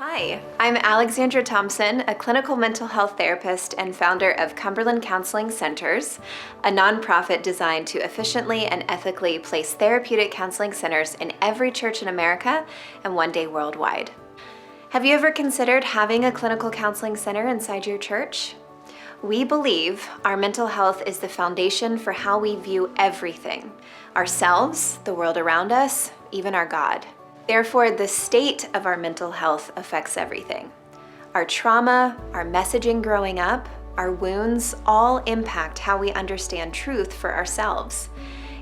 Hi, I'm Alexandra Thompson, a clinical mental health therapist and founder of Cumberland Counseling Centers, a nonprofit designed to efficiently and ethically place therapeutic counseling centers in every church in America and one day worldwide. Have you ever considered having a clinical counseling center inside your church? We believe our mental health is the foundation for how we view everything: ourselves, the world around us, even our God. Therefore, the state of our mental health affects everything. Our trauma, our messaging growing up, our wounds all impact how we understand truth for ourselves.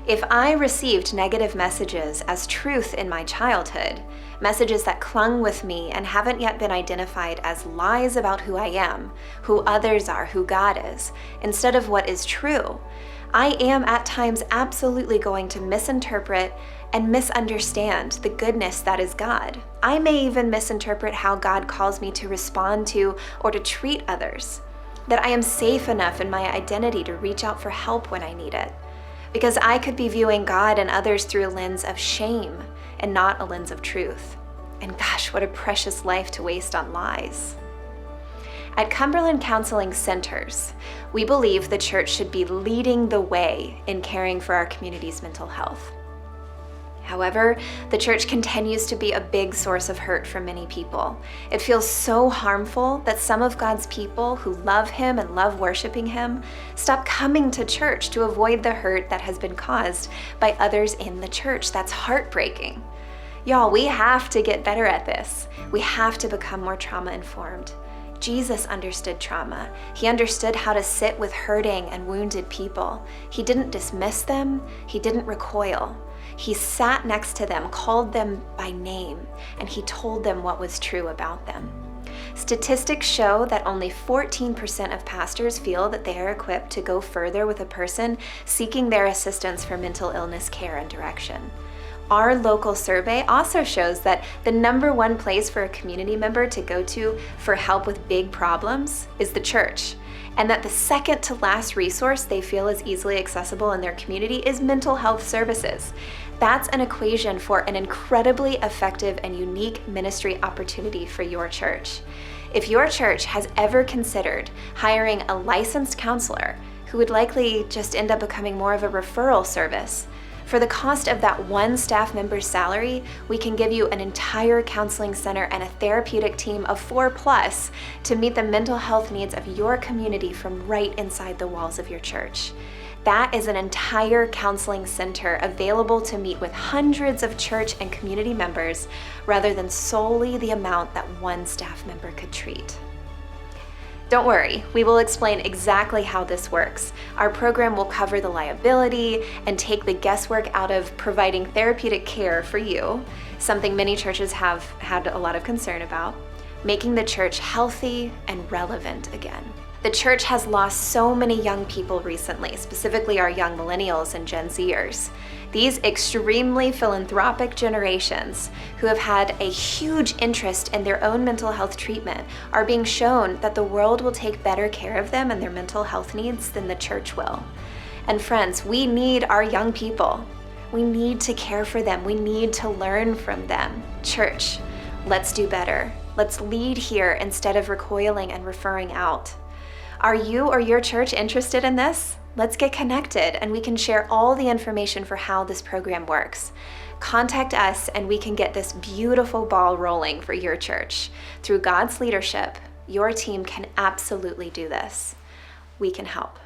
If I received negative messages as truth in my childhood, messages that clung with me and haven't yet been identified as lies about who I am, who others are, who God is, instead of what is true, I am at times absolutely going to misinterpret and misunderstand the goodness that is God. I may even misinterpret how God calls me to respond to or to treat others, that I am safe enough in my identity to reach out for help when I need it, because I could be viewing God and others through a lens of shame and not a lens of truth. And gosh, what a precious life to waste on lies. At Cumberland Counseling Centers, we believe the church should be leading the way in caring for our community's mental health. However, the church continues to be a big source of hurt for many people. It feels so harmful that some of God's people who love Him and love worshiping Him stop coming to church to avoid the hurt that has been caused by others in the church. That's heartbreaking. Y'all, we have to get better at this. We have to become more trauma-informed. Jesus understood trauma. He understood how to sit with hurting and wounded people. He didn't dismiss them. He didn't recoil. He sat next to them, called them by name, and he told them what was true about them. Statistics show that only 14% of pastors feel that they are equipped to go further with a person seeking their assistance for mental illness care and direction. Our local survey also shows that the #1 place for a community member to go to for help with big problems is the church, and that the second to last resource they feel is easily accessible in their community is mental health services. That's an equation for an incredibly effective and unique ministry opportunity for your church. If your church has ever considered hiring a licensed counselor who would likely just end up becoming more of a referral service, for the cost of that one staff member's salary, we can give you an entire counseling center and a therapeutic team of 4+ to meet the mental health needs of your community from right inside the walls of your church. That is an entire counseling center available to meet with hundreds of church and community members rather than solely the amount that one staff member could treat. Don't worry, we will explain exactly how this works. Our program will cover the liability and take the guesswork out of providing therapeutic care for you, something many churches have had a lot of concern about, making the church healthy and relevant again. The church has lost so many young people recently, specifically our young millennials and Gen Zers. These extremely philanthropic generations who have had a huge interest in their own mental health treatment are being shown that the world will take better care of them and their mental health needs than the church will. And friends, we need our young people. We need to care for them. We need to learn from them. Church, let's do better. Let's lead here instead of recoiling and referring out. Are you or your church interested in this? Let's get connected and we can share all the information for how this program works. Contact us and we can get this beautiful ball rolling for your church. Through God's leadership, your team can absolutely do this. We can help.